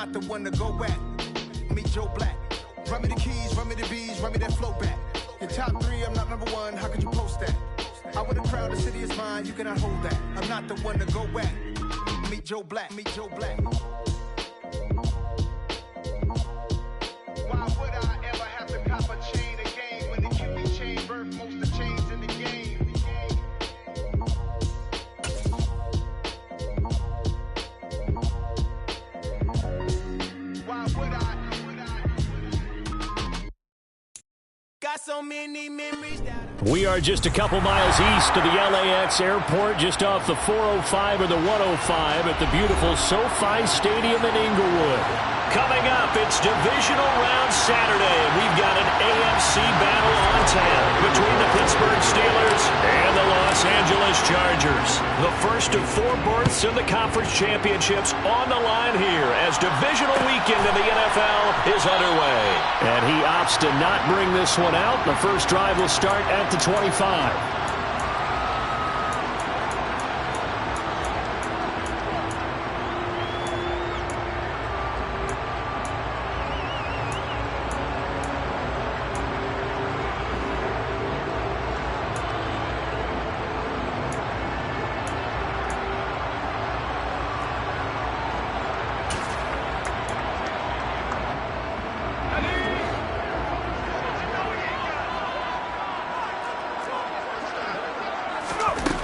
not the one to go at. Meet Joe Black. Run me the keys, run me the bees, run me that flow back. In top 3, I'm not number 1, how could you post that? I want a crowd, the city is mine, you cannot hold that. I'm not the one to go at. Meet Joe Black, meet Joe Black. Why would I ever have to cop a chain again when the QB chain birth most of chains in the game? Why would I? Got so many memories that we are just a couple miles east of the LAX airport, just off the 405 or the 105 at the beautiful SoFi Stadium in Inglewood. Coming up, it's Divisional Round Saturday, and we've got an AFC battle on tap between the Pittsburgh Steelers and the Los Angeles Chargers. The first of 4 berths in the conference championships on the line here as Divisional Weekend in the NFL is underway. And he opts to not bring this one out. The first drive will start at the 25.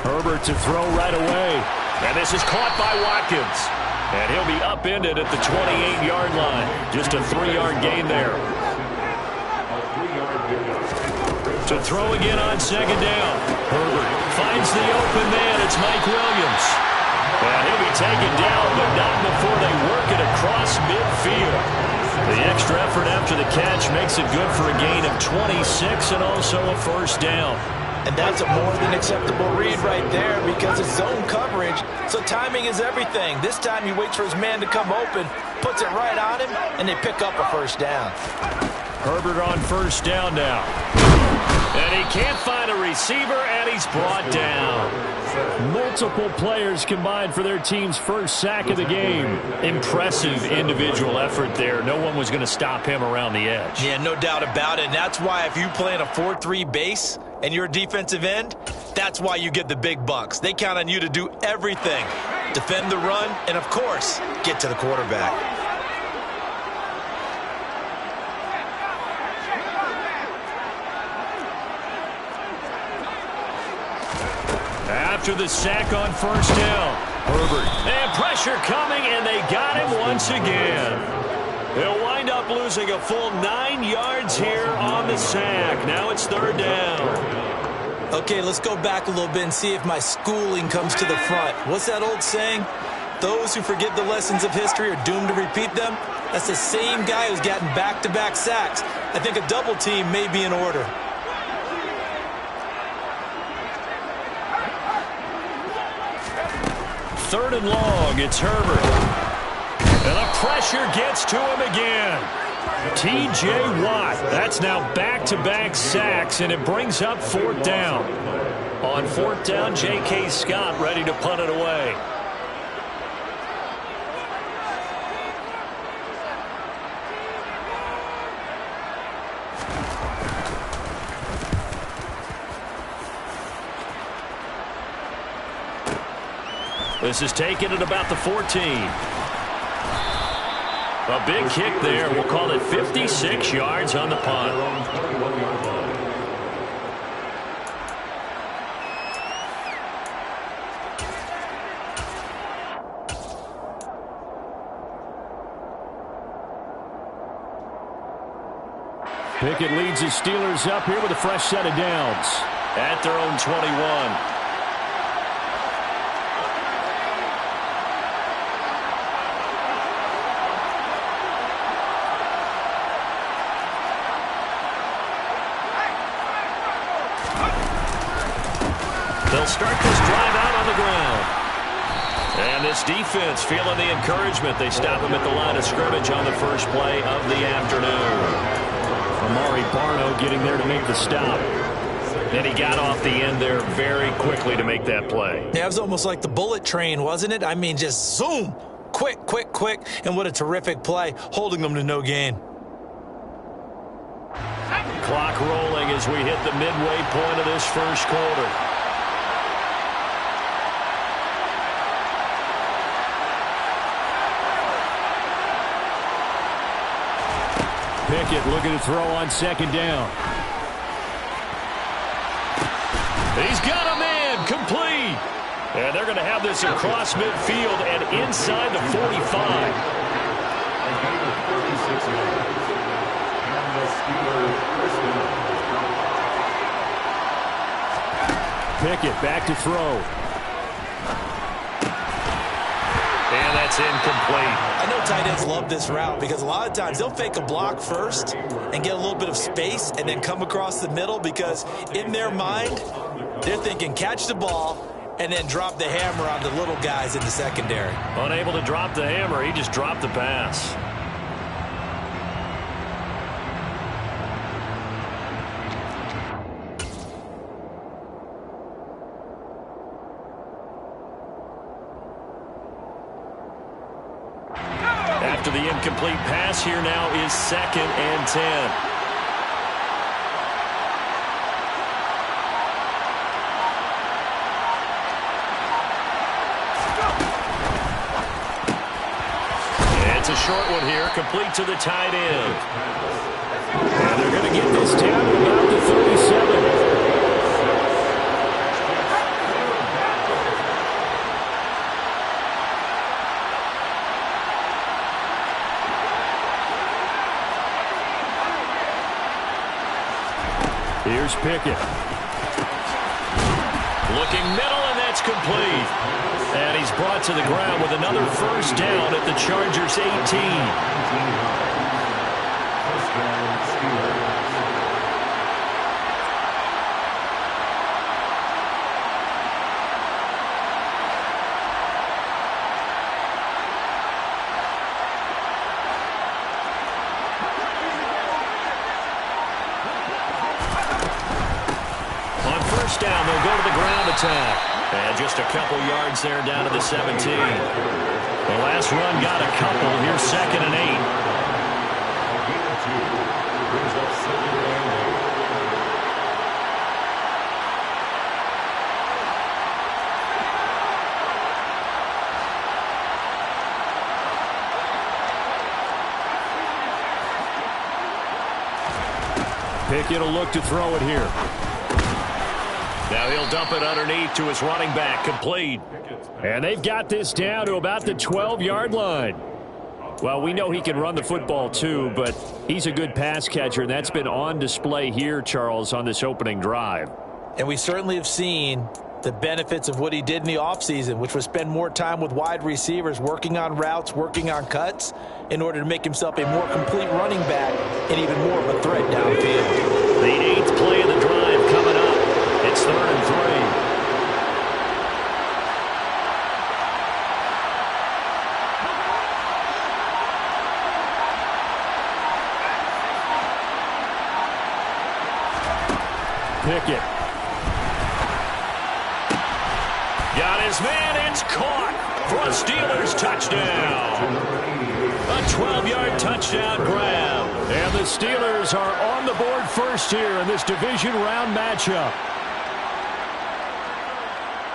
Herbert to throw right away. And this is caught by Watkins. And he'll be upended at the 28-yard line. Just a 3-yard gain there. To throw again on second down. Herbert finds the open man. It's Mike Williams. And he'll be taken down, but not before they work it across midfield. The extra effort after the catch makes it good for a gain of 26 and also a first down. And that's a more than acceptable read right there because it's zone coverage, so timing is everything. This time he waits for his man to come open, puts it right on him, and they pick up a first down. Herbert on first down now. And he can't find a receiver, and he's brought down. Multiple players combined for their team's first sack of the game. Impressive individual effort there. No one was going to stop him around the edge. Yeah, no doubt about it. And that's why if you play in a 4-3 base and you're a defensive end, that's why you get the big bucks. They count on you to do everything. Defend the run and, of course, get to the quarterback. After the sack on first down, Herbert. And pressure coming, and they got him once again. They'll wind up losing a full 9 yards here on the sack. Now it's third down. Okay, let's go back a little bit and see if my schooling comes to the front. What's that old saying? Those who forget the lessons of history are doomed to repeat them. That's the same guy who's gotten back-to-back sacks. I think a double team may be in order. Third and long, it's Herbert. And the pressure gets to him again. T.J. Watt, that's now back-to-back sacks, and it brings up fourth down. On fourth down, J.K. Scott ready to punt it away. This is taken at about the 14. A big kick there. We'll call it 56 yards on the punt. Pickett leads his Steelers up here with a fresh set of downs at their own 21. They'll start this drive out on the ground. And this defense feeling the encouragement. They stop him at the line of scrimmage on the first play of the afternoon. Amari Barno getting there to make the stop. And he got off the end there very quickly to make that play. Yeah, it was almost like the bullet train, wasn't it? I mean, just zoom, Quick, quick, quick, and what a terrific play, holding them to no gain. Clock rolling as we hit the midway point of this first quarter. Pickett looking to throw on second down. He's got a man, complete. And they're going to have this across midfield and inside the 45. Pickett back to throw. And that's incomplete. I know tight ends love this route because a lot of times they'll fake a block first and get a little bit of space and then come across the middle because in their mind, they're thinking catch the ball and then drop the hammer on the little guys in the secondary. Unable to drop the hammer, he just dropped the pass. After the incomplete pass, here now is 2nd and 10. It's a short one here, complete to the tight end. And they're going to get this down to about the 37. Here's Pickett. Looking middle, and that's complete. And he's brought to the ground with another first down at the Chargers' 18. Down, they'll go to the ground attack. And just a couple yards there down to the 17. The last run got a couple. Here's 2nd and 8. Pickett will look to throw it here. Now he'll dump it underneath to his running back, complete. And they've got this down to about the 12-yard line. Well, we know he can run the football too, but he's a good pass catcher, and that's been on display here, Charles, on this opening drive. And we certainly have seen the benefits of what he did in the offseason, which was spend more time with wide receivers, working on routes, working on cuts, in order to make himself a more complete running back and even more of a threat downfield. The 8th play of the drive coming up. It's 3rd and 3. Pickett. Got his man. It's caught for a Steelers touchdown. A 12-yard touchdown grab. And the Steelers are on the board first here in this division round matchup.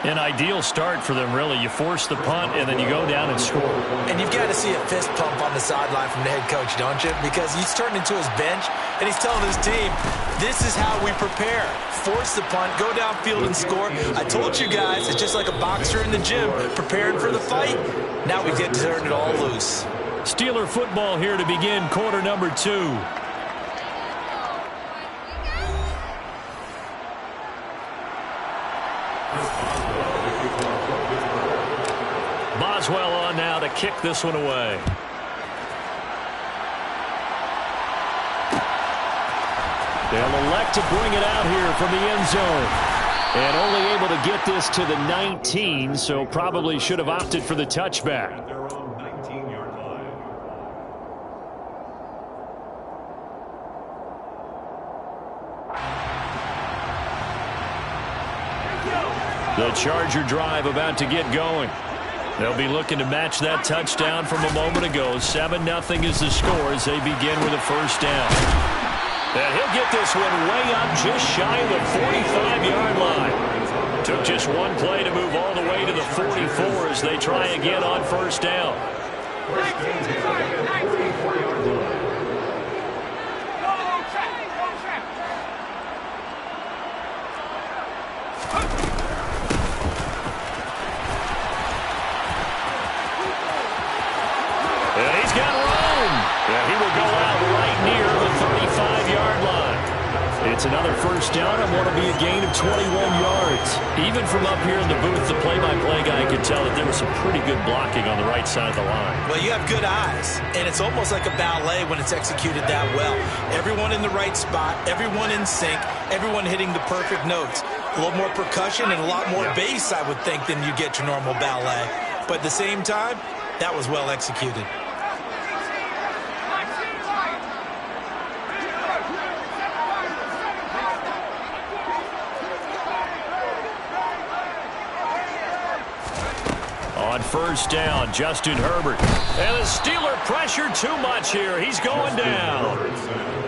An ideal start for them, really. You force the punt, and then you go down and score. And you've got to see a fist pump on the sideline from the head coach, don't you? Because he's turning into his bench, and he's telling his team, this is how we prepare. Force the punt, go downfield and score. I told you guys, it's just like a boxer in the gym preparing for the fight. Now we get to turn it all loose. Steeler football here to begin quarter number 2. Boswell on now to kick this one away. They'll elect to bring it out here from the end zone. And only able to get this to the 19, so probably should have opted for the touchback. The Charger drive about to get going. They'll be looking to match that touchdown from a moment ago. 7-0 is the score as they begin with a first down. And he'll get this one way up just shy of the 45-yard line. Took just one play to move all the way to the 44 as they try again on first down. And he's got room. And he will go out right near the 35-yard line. It's another first down and want to be a gain of 21 yards. Even from up here in the booth, the play-by-play guy could tell that there was some pretty good blocking on the right side of the line. Well, you have good eyes, and it's almost like a ballet when it's executed that well. Everyone in the right spot, everyone in sync, everyone hitting the perfect notes. A little more percussion and a lot more bass, I would think, than you get your normal ballet. But at the same time, that was well executed. On first down, Justin Herbert. And the Steeler pressure too much here. He's going down.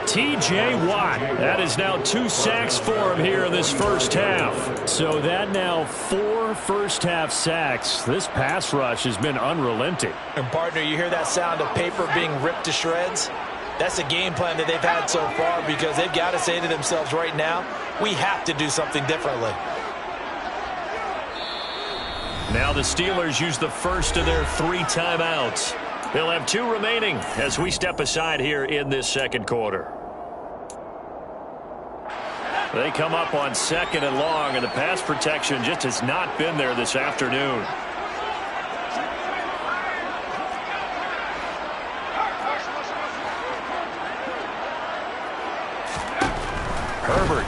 T.J. Watt. That is now 2 sacks for him here in this first half. So that now 4 first-half sacks. This pass rush has been unrelenting. And, partner, you hear that sound of paper being ripped to shreds? That's a game plan that they've had so far because they've got to say to themselves right now, we have to do something differently. Now the Steelers use the first of their 3 timeouts. They'll have 2 remaining as we step aside here in this second quarter. They come up on 2nd and long, and the pass protection just has not been there this afternoon. Herbert.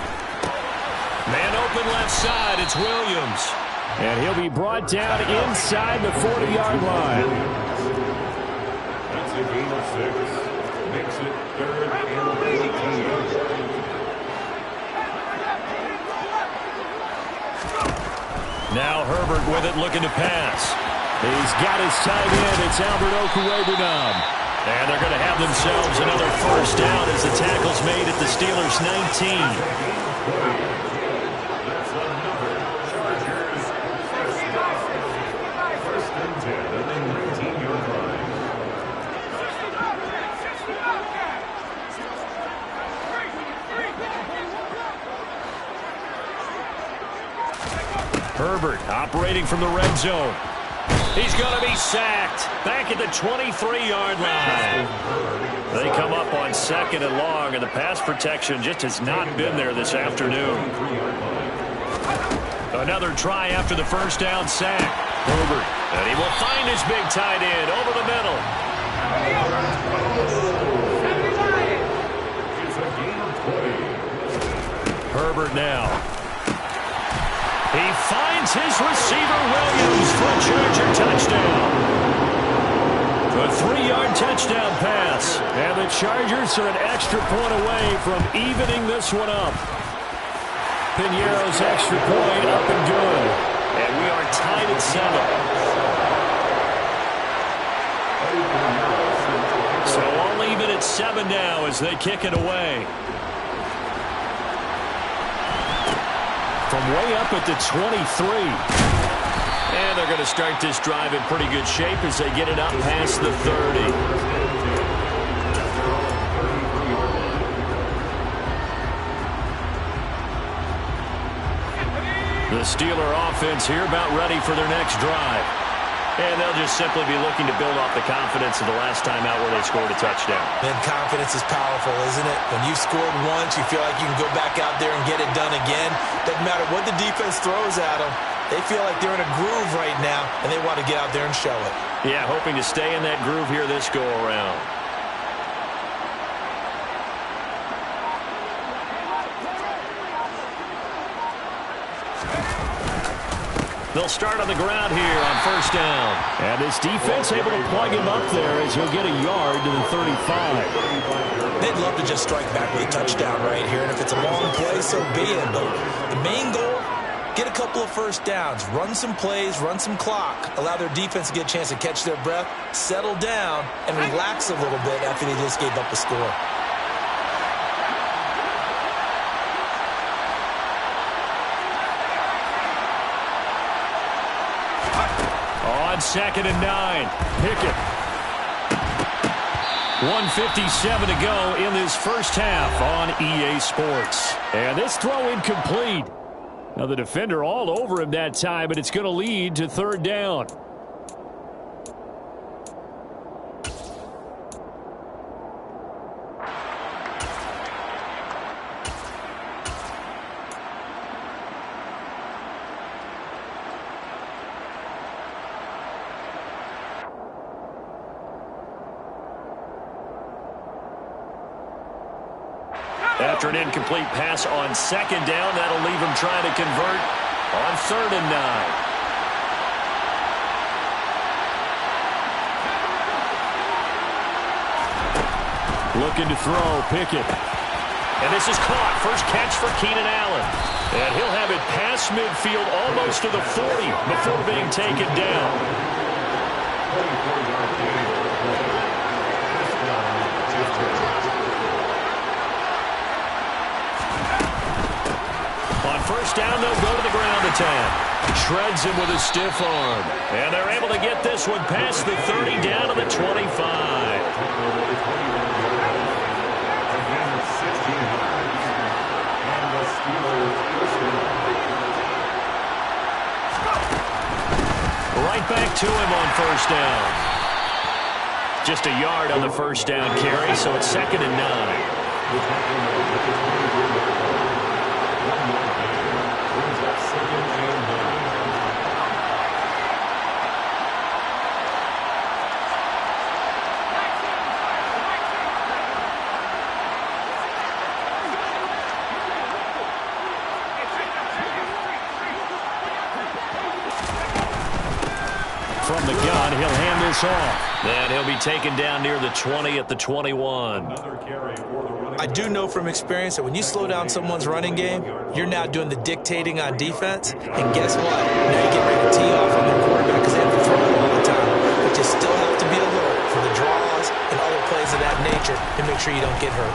Man open left side. It's Williams. And he'll be brought down inside the 40-yard line. That's a gain of 6. Makes it 3rd and 14. Now Herbert with it, looking to pass. He's got his tight end. It's Albert Okwuegbunam. And they're going to have themselves another first down as the tackle's made at the Steelers' 19. Herbert operating from the red zone. He's going to be sacked back at the 23-yard line. They come up on 2nd and long, and the pass protection just has not been there this afternoon. Another try after the first down sack. Herbert, and he will find his big tight end over the middle. Herbert now. He finds his receiver, Williams, for a Charger touchdown. A 3-yard touchdown pass. And the Chargers are an extra point away from evening this one up. Piñeiro's extra point up and good. And we are tied at 7. So all even at 7 now as they kick it away. From way up at the 23. And they're going to start this drive in pretty good shape as they get it up past the 30. The Steeler offense here about ready for their next drive. And they'll just simply be looking to build off the confidence of the last time out where they scored a touchdown. And confidence is powerful, isn't it? When you've scored once, you feel like you can go back out there and get it done again. Doesn't matter what the defense throws at them. They feel like they're in a groove right now, and they want to get out there and show it. Yeah, hoping to stay in that groove here this go-around. They'll start on the ground here on first down. And this defense able to plug him up there as he'll get a yard to the 35. They'd love to just strike back with a touchdown right here, and if it's a long play, so be it. But the main goal, Get a couple of first downs, run some plays, run some clock, allow their defense to get a chance to catch their breath, settle down, and relax a little bit after they just gave up a score. On 2nd and 9, Pickett. 1:57 to go in this first half on EA Sports. And this throw incomplete. Now the defender all over him that time, but it's going to lead to 3rd down. After an incomplete pass on 2nd down, that'll leave him trying to convert on 3rd and 9. Looking to throw, Pickett. And this is caught. First catch for Keenan Allen. And he'll have it past midfield almost to the 40 before being taken down. On 1st down, they'll go to the ground attack. Shreds him with a stiff arm. And they're able to get this one past the 30 down to the 25. Right back to him on 1st down. Just a yard on the 1st down carry, so it's 2nd and 9. From the gun, he'll hand this off. And he'll be taken down near the 20 at the 21. I do know from experience that when you slow down someone's running game, you're now doing the dictating on defense. And guess what? Now you get ready to tee off on their quarterback because they have to throw it all the time. But you still have to be alert for the draws and other plays of that nature to make sure you don't get hurt.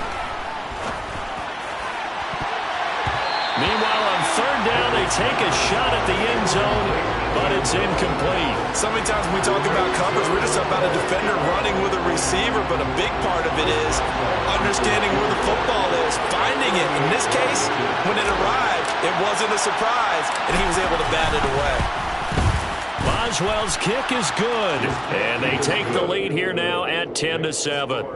Meanwhile, on 3rd down, they take a shot at the end zone, but it's incomplete. So many times when we talk about coverage, we're just about a defender running with a receiver, but a big part of it is understanding where the football is, finding it. In this case, when it arrived, it wasn't a surprise, and he was able to bat it away. Boswell's kick is good, and they take the lead here now at 10-7.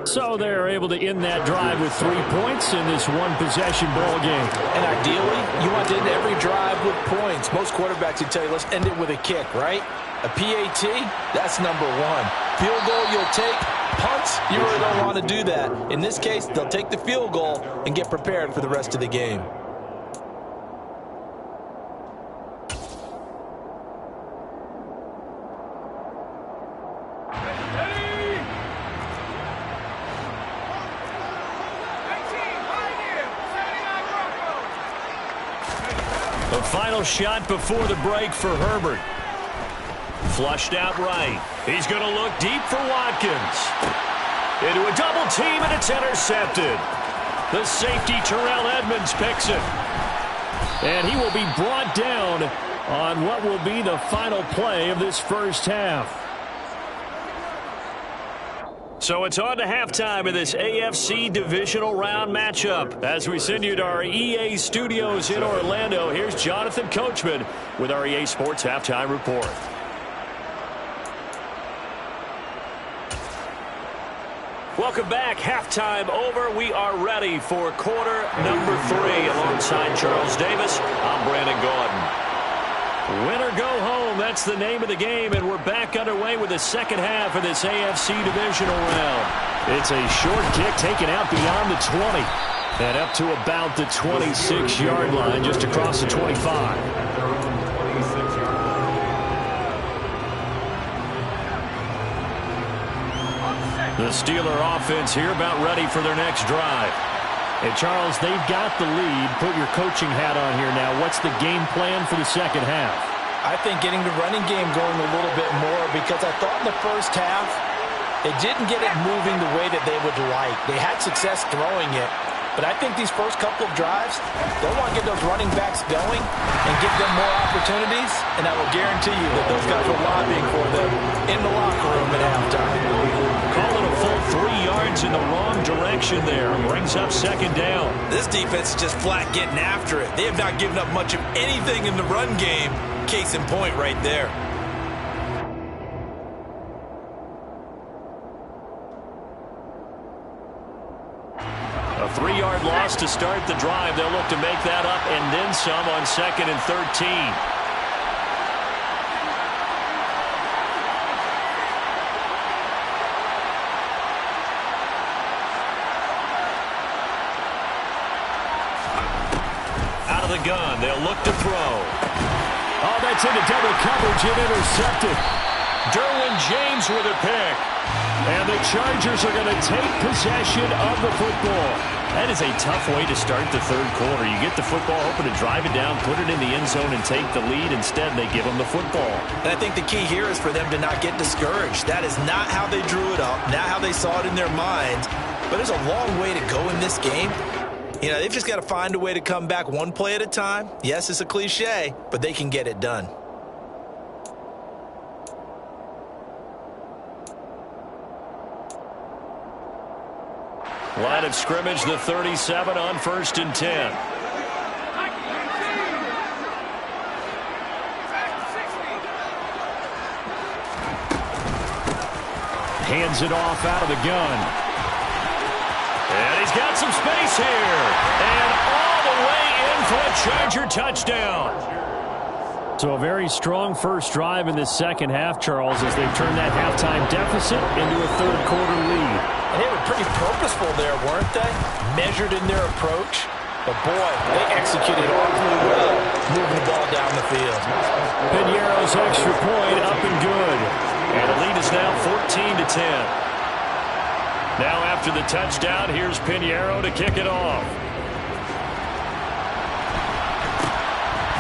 So they're able to end that drive with 3 points in this one-possession ball game. And ideally, you want to end every drive with points. Most quarterbacks would tell you, let's end it with a kick, right? A PAT, that's number 1. Field goal you'll take. Punts, you really don't want to do that. In this case, they'll take the field goal and get prepared for the rest of the game. The final shot before the break for Herbert. Flushed out right. He's going to look deep for Watkins. Into a double team, and it's intercepted. The safety, Terrell Edmonds, picks it. And he will be brought down on what will be the final play of this first half. So it's on to halftime in this AFC divisional round matchup. As we send you to our EA studios in Orlando, here's Jonathan Coachman with our EA Sports Halftime Report. Welcome back. Halftime over. We are ready for quarter number 3. Alongside Charles Davis, I'm Brandon Gaudin. Win or go home, that's the name of the game, and we're back underway with the second half of this AFC divisional round. It's a short kick taken out beyond the 20 and up to about the 26-yard line, just across the 25. The Steeler offense here about ready for their next drive. And, Charles, they've got the lead. Put your coaching hat on here now. What's the game plan for the second half? I think getting the running game going a little bit more, because I thought in the first half they didn't get it moving the way that they would like. They had success throwing it. But I think these first couple of drives, they'll want to get those running backs going and give them more opportunities, and I will guarantee you that those guys were lobbying for them in the locker room at halftime. Call it a full 3 yards in the wrong direction there. Brings up second down. This defense is just flat getting after it. They have not given up much of anything in the run game. Case in point right there. A 3-yard loss to start the drive. They'll look to make that up and then some on 2nd and 13. Out of the gun. They'll look to throw. Oh, that's into double coverage and intercepted. Derwin James with a pick. And the Chargers are going to take possession of the football. That is a tough way to start the third quarter. You get the football, hoping to drive it down, put it in the end zone, and take the lead. Instead, they give them the football. And I think the key here is for them to not get discouraged. That is not how they drew it up, not how they saw it in their minds. But there's a long way to go in this game. You know, they've just got to find a way to come back one play at a time. Yes, it's a cliche, but they can get it done. Line of scrimmage, the 37 on 1st and 10. Hands it off out of the gun. And he's got some space here. And all the way in for a Charger touchdown. So a very strong first drive in this second half, Charles, as they turn that halftime deficit into a third quarter lead. And they were pretty purposeful there, weren't they? Measured in their approach. But, boy, they executed awfully well, moving the ball down the field. Piñeiro's extra point up and good. And the lead is now 14-10. Now after the touchdown, here's Piñeiro to kick it off.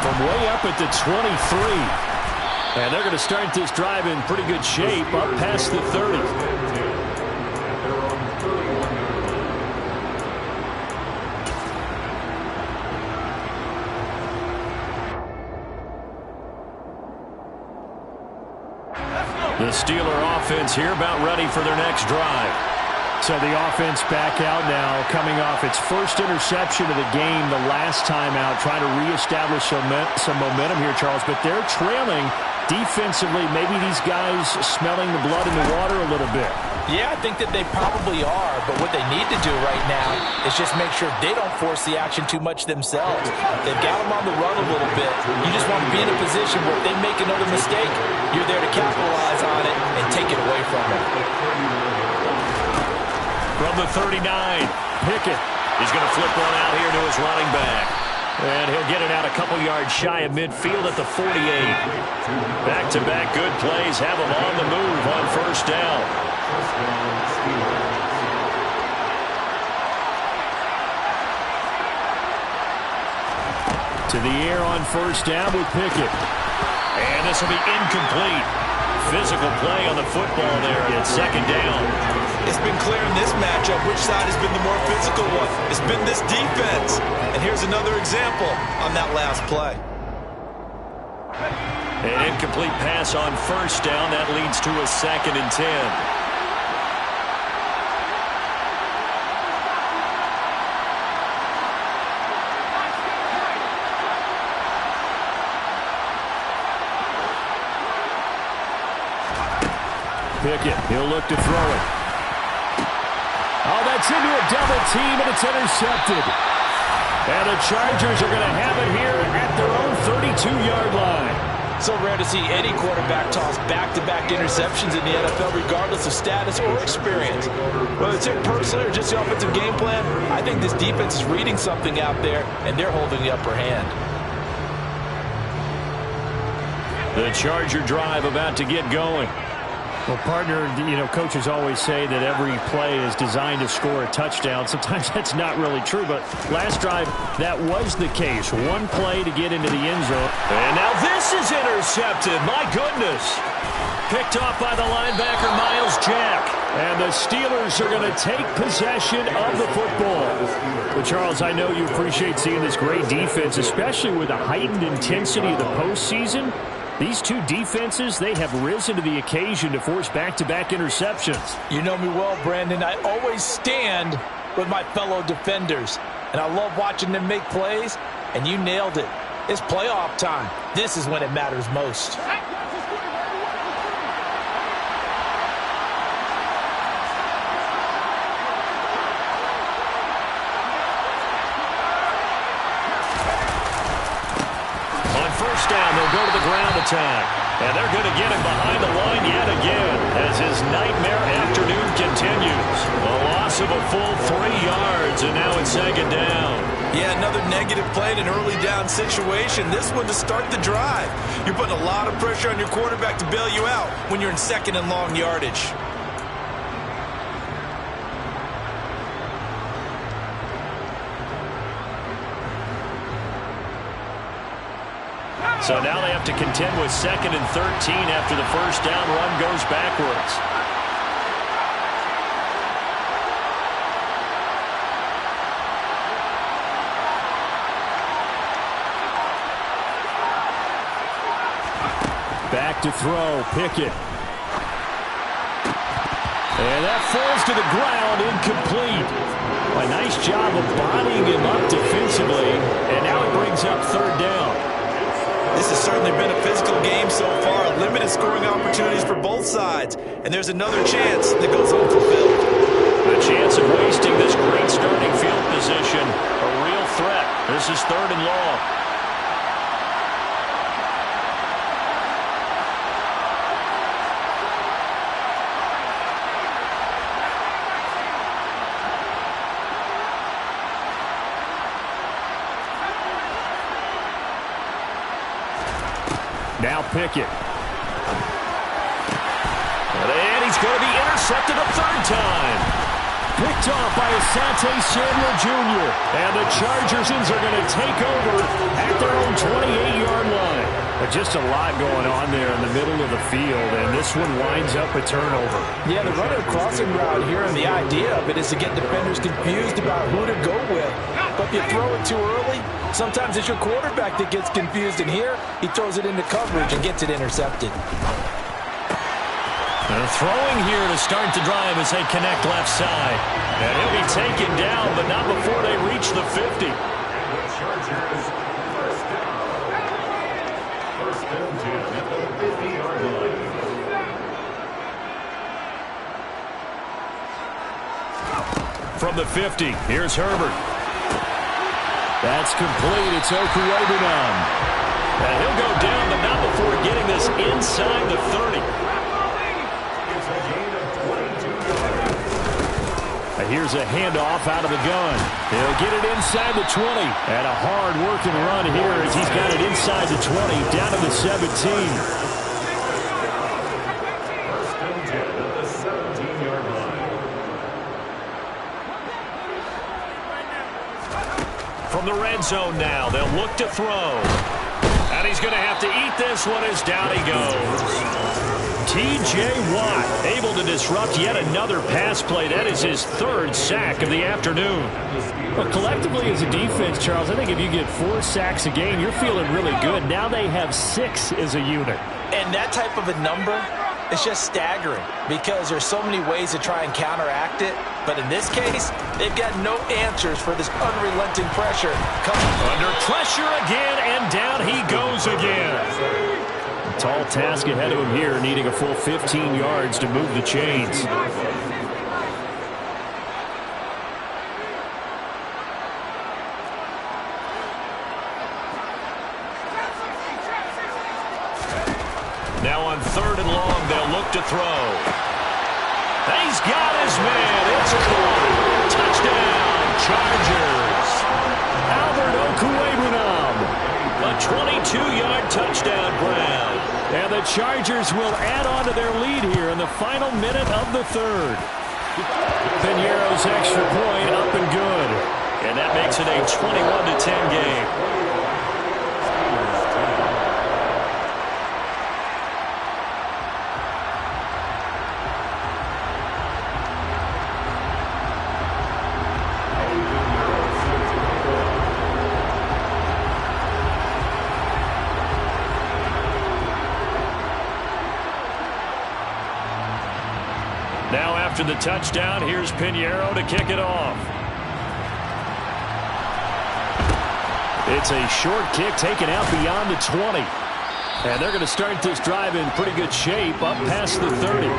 From way up at the 23. And they're going to start this drive in pretty good shape, up past the 30. The Steeler offense here about ready for their next drive. So the offense back out now, coming off its first interception of the game the last time out, trying to reestablish some momentum here, Charles. But they're trailing defensively. Maybe these guys smelling the blood in the water a little bit. Yeah, I think that they probably are. But what they need to do right now is just make sure they don't force the action too much themselves. They've got them on the run a little bit. You just want to be in a position where if they make another mistake, you're there to capitalize on it and take it away from them. From the 39, Pickett. He's going to flip one out here to his running back. And he'll get it out a couple yards shy of midfield at the 48. Back-to-back good plays have him on the move on first down. To the air on first down with Pickett. And this will be incomplete. Physical play on the football there at second down. It's been clear in this matchup which side has been the more physical one. It's been this defense. And here's another example on that last play. An incomplete pass on first down. That leads to a 2nd and 10. Pickett, he'll look to throw it. Oh, that's into a double team, and it's intercepted. And the Chargers are going to have it here at their own 32-yard line. So rare to see any quarterback toss back-to-back interceptions in the NFL, regardless of status or experience. Whether it's him personally or just the offensive game plan, I think this defense is reading something out there, and they're holding the upper hand. The Charger drive about to get going. Well, partner, coaches always say that every play is designed to score a touchdown. Sometimes that's not really true, but last drive, that was the case. One play to get into the end zone. And now this is intercepted. My goodness. Picked off by the linebacker, Myles Jack. And the Steelers are going to take possession of the football. But, Charles, I know you appreciate seeing this great defense, especially with the heightened intensity of the postseason. These two defenses, they have risen to the occasion to force back-to-back interceptions. You know me well, Brandon. I always stand with my fellow defenders. And I love watching them make plays, and you nailed it. It's playoff time. This is when it matters most. Down, they'll go to the ground attack. And they're going to get him behind the line yet again as his nightmare afternoon continues. A loss of a full 3 yards, and now it's second down. Yeah, another negative play in an early down situation. This one to start the drive. You're putting a lot of pressure on your quarterback to bail you out when you're in second and long yardage. So now they have to contend with 2nd and 13 after the first down run goes backwards. Back to throw, Pickett. And that falls to the ground, incomplete. A nice job of bodying him up defensively, and now it brings up 3rd down. This has certainly been a physical game so far. Limited scoring opportunities for both sides. And there's another chance that goes unfulfilled. The chance of wasting this great starting field position. A real threat. This is 3rd and long. Now Pickett. And he's going to be intercepted a 3rd time. Picked off by Asante Samuel Jr. And the Chargers are going to take over at their own 28-yard line. But just a lot going on there in the middle of the field, and this one winds up a turnover. Yeah, the runner crossing route here, and the idea of it is to get defenders confused about who to go with. But if you throw it too early, sometimes it's your quarterback that gets confused, and here he throws it into coverage and gets it intercepted. They're throwing here to start the drive as they connect left side. And he'll be taken down, but not before they reach the 50. From the 50, here's Herbert. That's complete. It's Okuegbunam. And he'll go down, but not before getting this inside the 30. Here's a handoff out of the gun. He'll get it inside the 20. And a hard-working run here as he's got it inside the 20, down to the 17. From the red zone now, they'll look to throw. And he's going to have to eat this one as down he goes. T.J. Watt able to disrupt yet another pass play. That is his 3rd sack of the afternoon. Well, collectively as a defense, Charles, I think if you get 4 sacks a game, you're feeling really good. Now they have 6 as a unit. And that type of a number is just staggering because there's so many ways to try and counteract it. But in this case, they've got no answers for this unrelenting pressure. Under pressure again, and down he goes again. A tall task ahead of him here, needing a full 15 yards to move the chains. Now on 3rd and long, they'll look to throw. He's got his man. It's caught. Touchdown, Chargers. Albert Okuegbunam. A 22-yard touchdown grab. And the the Chargers will add on to their lead here in the final minute of the third. Piñeiro's extra point up and good. And that makes it a 21-10 game. Now after the touchdown, here's Piñeiro to kick it off. It's a short kick taken out beyond the 20. And they're going to start this drive in pretty good shape up past the 30.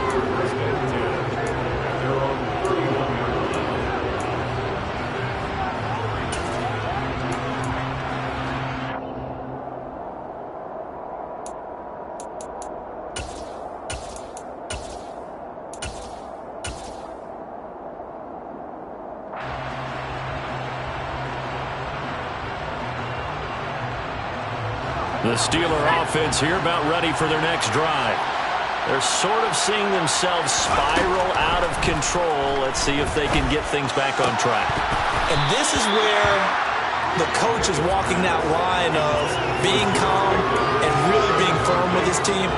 The Steeler offense here about ready for their next drive. They're sort of seeing themselves spiral out of control. Let's see if they can get things back on track. And this is where the coach is walking that line of being calm and really being firm with his team.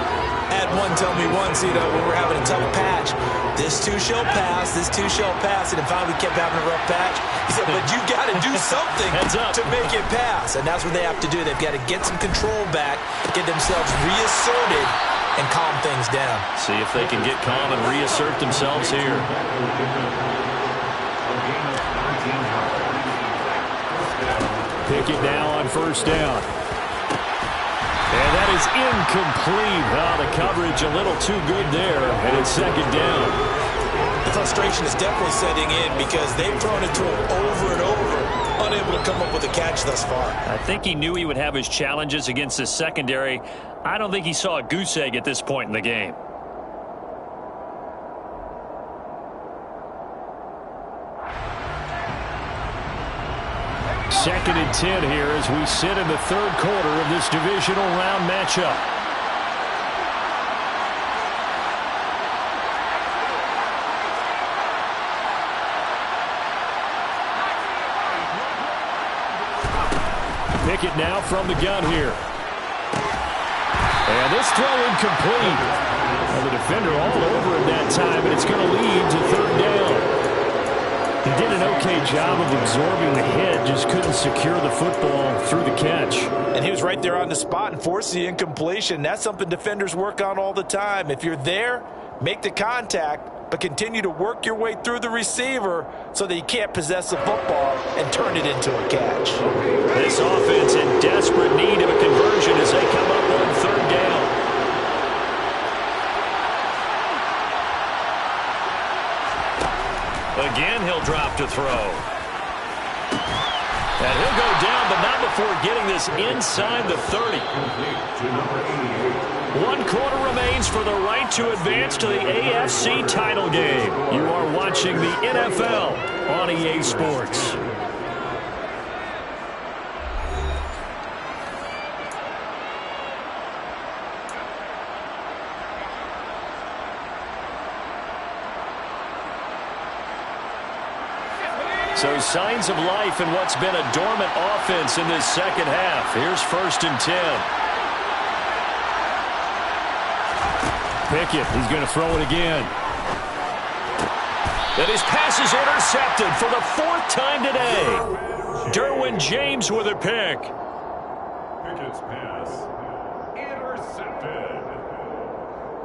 Had one tell me once, when we're having a tough patch, this too shall pass, this too shall pass, and if finally we kept having a rough patch, he said, but you got to do something to make it pass, and that's what they have to do. They've got to get some control back, get themselves reasserted, and calm things down. See if they can get calm and reassert themselves here. Pickett now on first down. And that is incomplete. The coverage a little too good there, and it's second down. The frustration is definitely setting in because they've thrown it to him over and over, unable to come up with a catch thus far. I think he knew he would have his challenges against the secondary. I don't think he saw a goose egg at this point in the game. Second and 10 here as we sit in the third quarter of this divisional round matchup. Pickett now from the gun here. And this throw incomplete. Well, the defender all over it that time, and it's going to lead to third down. He did an okay job of absorbing the hit, just couldn't secure the football through the catch. And he was right there on the spot and forced the incompletion. That's something defenders work on all the time. If you're there, make the contact, but continue to work your way through the receiver so that you can't possess the football and turn it into a catch. This offense in desperate need of a conversion as they come up on third down. Again, he'll drop to throw. And he'll go down, but not before getting this inside the 30. 1 quarter remains for the right to advance to the AFC title game. You are watching the NFL on EA Sports. So signs of life in what's been a dormant offense in this second half. Here's first and 10. Pickett, he's going to throw it again. And his pass is intercepted for the 4th time today. Derwin James with a pick. Pickett's pass intercepted.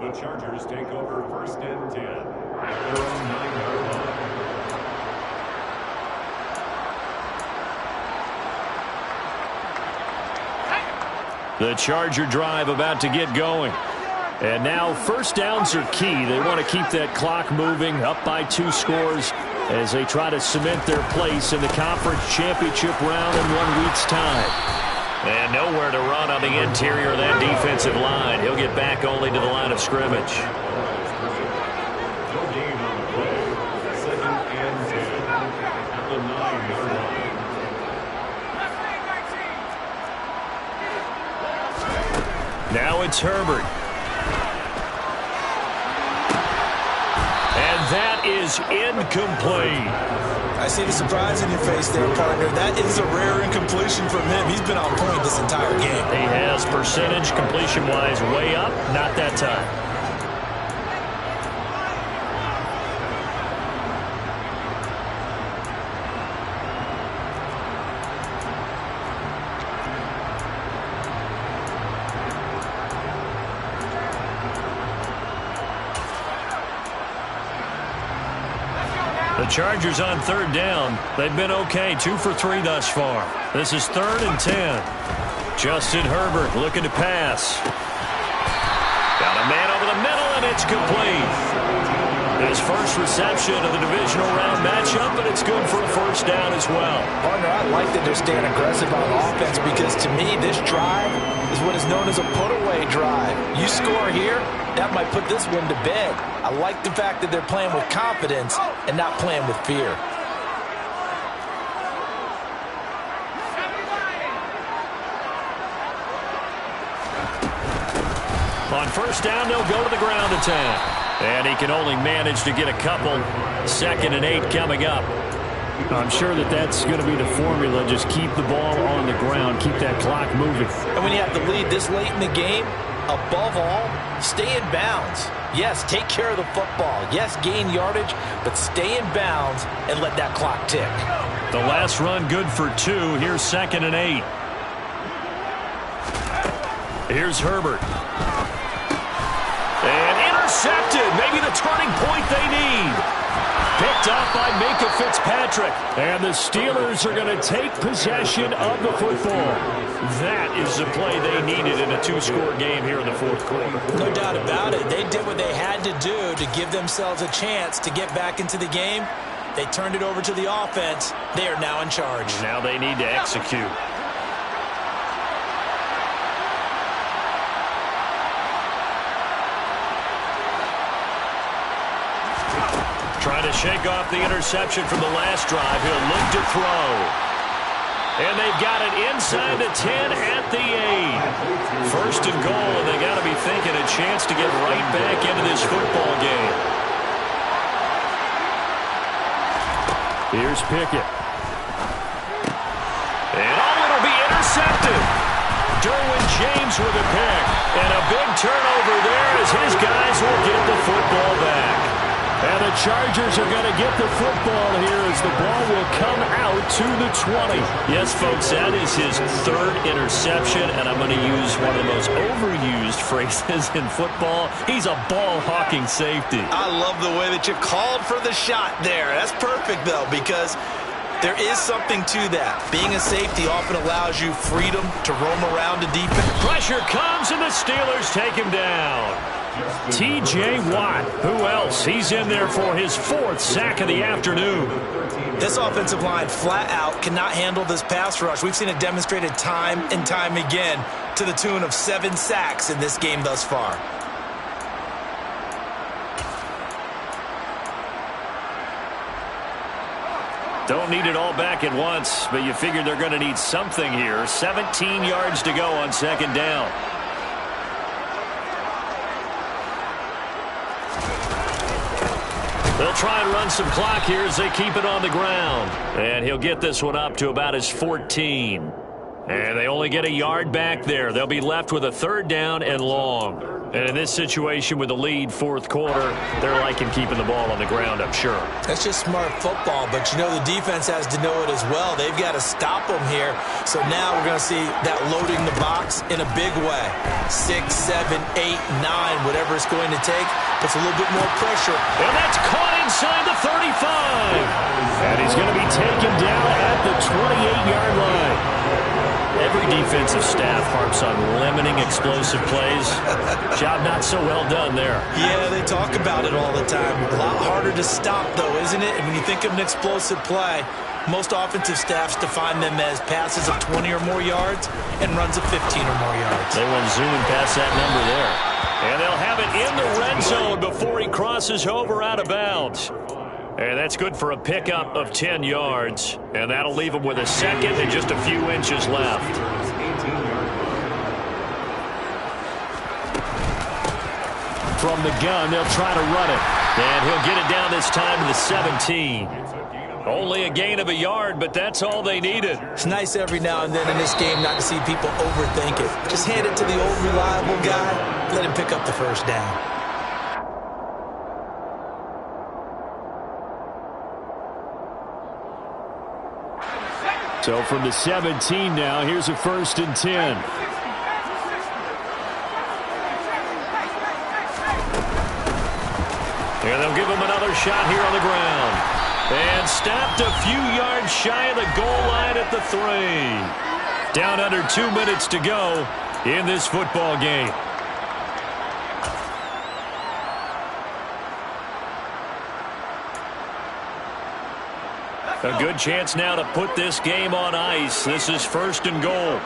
The Chargers take over first and 10 at their own 9-yard line. The Charger drive about to get going. And now first downs are key. They want to keep that clock moving, up by 2 scores as they try to cement their place in the conference championship round in 1 week's time. And nowhere to run on the interior of that defensive line. He'll get back only to the line of scrimmage. No gain on the play. Second and 10 at the 9-yard line. Now it's Herbert. is incomplete. I see the surprise in your face there, partner. That is a rare incompletion from him. He's been on point this entire game. He has percentage completion-wise way up. Not that time. The Chargers on third down. They've been okay, 2 for 3 thus far. This is 3rd and 10. Justin Herbert looking to pass. Got a man over the middle, and it's complete. His first reception of the divisional round matchup, but it's good for a first down as well. Partner, I like that they're staying aggressive on offense because to me, this drive is what is known as a put-away drive. You score here, that might put this one to bed. I like the fact that they're playing with confidence and not playing with fear. On first down, they'll go to the ground attack. And he can only manage to get a couple. 2nd and 8 coming up. I'm sure that's going to be the formula. Just keep the ball on the ground. Keep that clock moving. And when you have the lead this late in the game, above all, stay in bounds. Yes, take care of the football. Yes, gain yardage, but stay in bounds and let that clock tick. The last run good for 2. Here's 2nd and 8. Here's Herbert. And intercepted. Maybe the turning point they need. Picked off by Minkah Fitzpatrick. And the Steelers are going to take possession of the football. That is the play they needed in a 2-score game here in the 4th quarter. No doubt about it. They did what they had to do to give themselves a chance to get back into the game. They turned it over to the offense. They are now in charge. Now they need to execute. Trying to shake off the interception from the last drive. He'll look to throw. And they've got it inside the 10 at the 8. First and goal, and they got to be thinking a chance to get right back into this football game. Here's Pickett. And it'll be intercepted. Derwin James with a pick. And a big turnover there as his guys will get the football back. And the Chargers are going to get the football here as the ball will come out to the 20. Yes, folks, that is his 3rd interception, and I'm going to use one of the most overused phrases in football. He's a ball-hawking safety. I love the way that you called for the shot there. That's perfect, though, because there is something to that. Being a safety often allows you freedom to roam around to defense. Pressure comes, and the Steelers take him down. T.J. Watt, who else? He's in there for his 4th sack of the afternoon. This offensive line flat out cannot handle this pass rush. We've seen it demonstrated time and time again to the tune of 7 sacks in this game thus far. Don't need it all back at once, but you figure they're going to need something here. 17 yards to go on 2nd down. They'll try and run some clock here as they keep it on the ground. And he'll get this one up to about his 14. And they only get a yard back there. They'll be left with a 3rd down and long. And in this situation with the lead 4th quarter, they're liking keeping the ball on the ground, I'm sure. That's just smart football, but you know the defense has to know it as well. They've got to stop them here. So now we're going to see that loading the box in a big way. 6, 7, 8, 9, whatever it's going to take, puts a little bit more pressure. And that's caught inside the 35. And he's going to be taken down at the 28-yard line. Every defensive staff harps on limiting explosive plays. Job not so well done there. Yeah, they talk about it all the time. A lot harder to stop, though, isn't it? And when you think of an explosive play, most offensive staffs define them as passes of 20 or more yards and runs of 15 or more yards. They went zooming past that number there. And they'll have it in the red zone before he crosses over out of bounds. And that's good for a pickup of 10 yards. And that'll leave him with a 2nd and just a few inches left. From the gun, they'll try to run it. And he'll get it down this time to the 17. Only a gain of a yard, but that's all they needed. It's nice every now and then in this game not to see people overthink it. Just hand it to the old reliable guy. Let him pick up the first down. So from the 17 now, here's a 1st and 10. And they'll give him another shot here on the ground. And stopped a few yards shy of the goal line at the 3. Down under 2 minutes to go in this football game. A good chance now to put this game on ice. This is 1st and goal.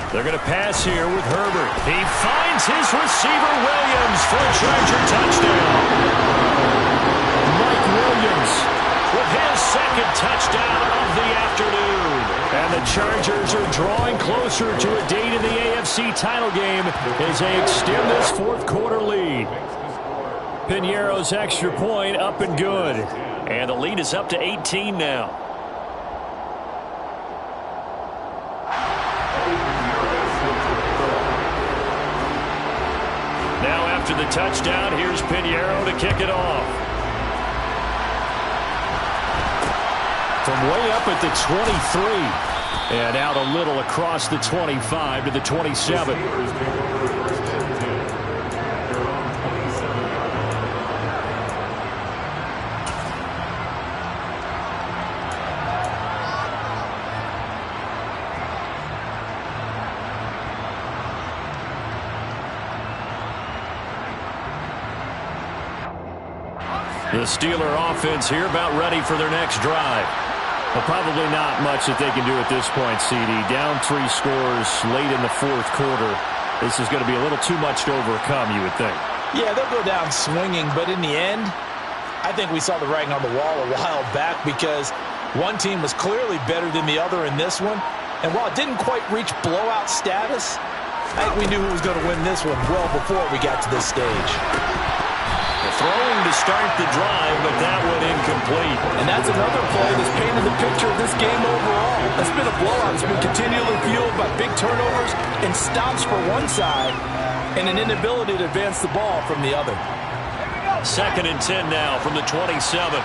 They're going to pass here with Herbert. He finds his receiver, Williams, for a Charger touchdown. Mike Williams with his 2nd touchdown of the afternoon. And the Chargers are drawing closer to a date in the AFC title game as they extend this 4th quarter lead. Piñeiro's extra point up and good. And the lead is up to 18 now. Now after the touchdown, here's Piñeiro to kick it off. From way up at the 23. And out a little across the 25 to the 27. The Steeler offense here about ready for their next drive. Well, probably not much that they can do at this point, CD. Down 3 scores late in the 4th quarter. This is going to be a little too much to overcome, you would think. Yeah, they'll go down swinging, but in the end, I think we saw the writing on the wall a while back because one team was clearly better than the other in this one. And while it didn't quite reach blowout status, I think we knew who was going to win this one well before we got to this stage. Throwing to start the drive, but that one incomplete. And that's another play that's painted the picture of this game overall. It's been a blowout. It's been continually fueled by big turnovers and stops for one side and an inability to advance the ball from the other. 2nd and 10 now from the 27.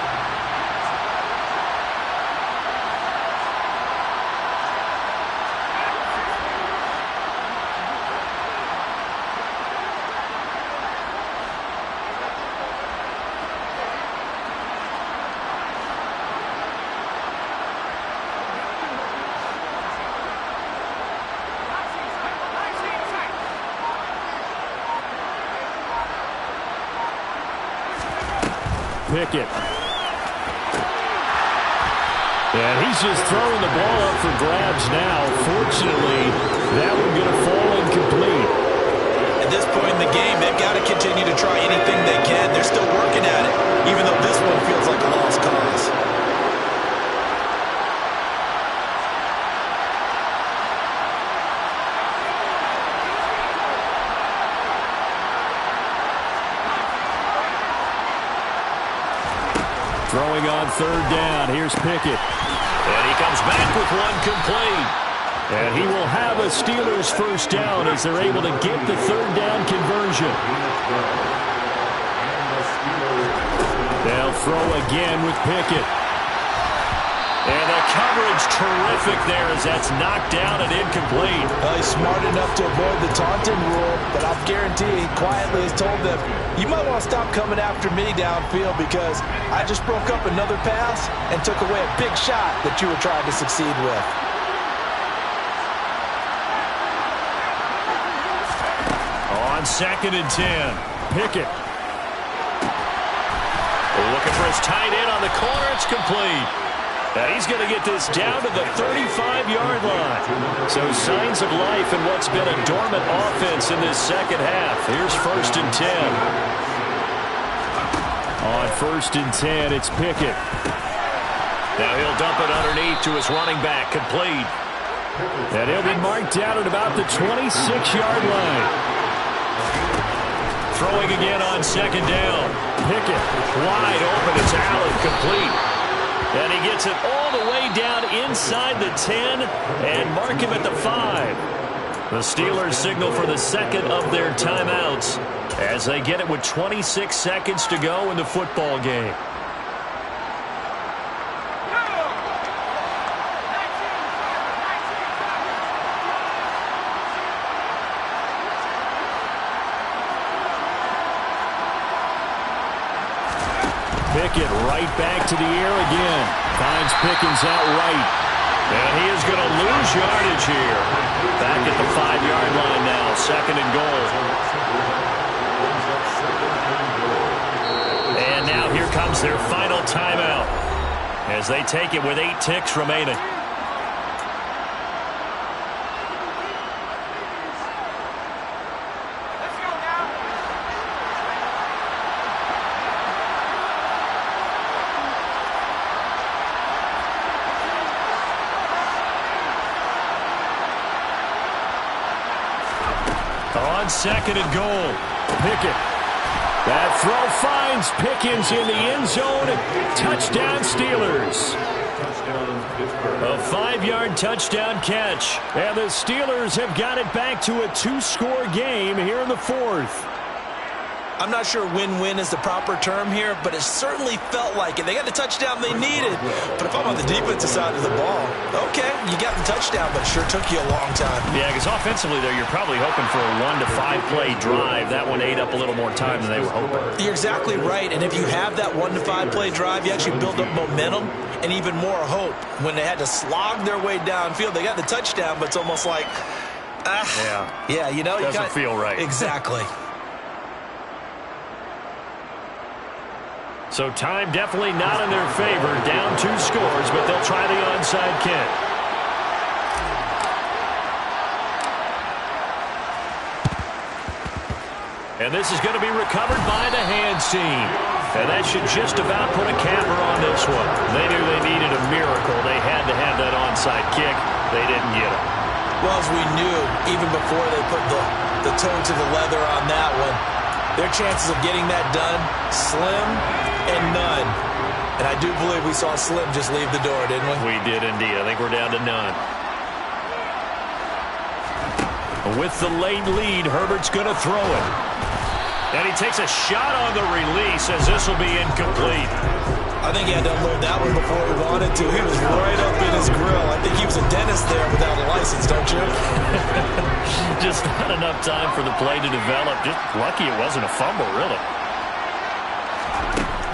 Pickett. And he's just throwing the ball up for grabs now. Fortunately, that one going to fall incomplete. At this point in the game, they've got to continue to try anything they can. They're still working at it, even though this one feels like a lost cause. Throwing on 3rd down. Here's Pickett. And he comes back with one complete. And he will have a Steelers 1st down as they're able to get the 3rd down conversion. They'll throw again with Pickett. And the coverage terrific there as that's knocked down and incomplete. Well, he's smart enough to avoid the taunting rule, but I'll guarantee he quietly has told them, you might want to stop coming after me downfield because I just broke up another pass and took away a big shot that you were trying to succeed with. On 2nd and 10, Pickett. Looking for his tight end on the corner. It's complete. And he's going to get this down to the 35-yard line. So signs of life in what's been a dormant offense in this 2nd half. Here's 1st and 10. On 1st and 10, it's Pickett. Now he'll dump it underneath to his running back, complete. And he'll be marked down at about the 26-yard line. Throwing again on second down. Pickett wide open. It's Allen, complete. And he gets it all the way down inside the 10 and mark him at the 5. The Steelers signal for the second of their timeouts as they get it with 26 seconds to go in the football game. Pickett right back to the air again. Finds Pickens out right. And he is going to lose yardage here. Back at the 5-yard line now. Second and goal. And now here comes their final timeout as they take it with 8 ticks remaining. On second and goal, Pickett. That throw finds Pickens in the end zone. Touchdown, Steelers. A 5-yard touchdown catch. And the Steelers have got it back to a 2-score game here in the 4th. I'm not sure win-win is the proper term here, but it certainly felt like it. They got the touchdown they needed. But if I'm on the defensive side of the ball, okay, you got the touchdown, but it sure took you a long time. Yeah, because offensively, though, you're probably hoping for a 1 to 5 play drive. That one ate up a little more time than they were hoping. You're exactly right, and if you have that 1 to 5 play drive, you actually build up momentum and even more hope. When they had to slog their way downfield, they got the touchdown, but it's almost like, yeah, you know, doesn't feel right. Exactly. So time definitely not in their favor. Down 2 scores, but they'll try the onside kick. And this is going to be recovered by the hands team. And that should just about put a capper on this one. They knew they needed a miracle. They had to have that onside kick. They didn't get it. Well, as we knew, even before they put the toe to the leather on that one, their chances of getting that done, slim and none. And I do believe we saw Slim just leave the door, didn't we? We did indeed. I think we're down to none. With the late lead, Herbert's going to throw it. And he takes a shot on the release as this will be incomplete. I think he had to unload that one before he wanted to. He was right up in his grill. I think he was a dentist there without a license, don't you? Just not enough time for the play to develop. Just lucky it wasn't a fumble, really.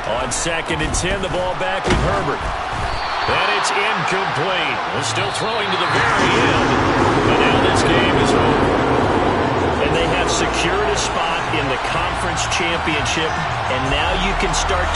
On second and 10, the ball back with Herbert. And it's incomplete. We're still throwing to the very end. But now this game is over. And they have secured a spot in the conference championship. And now you can start to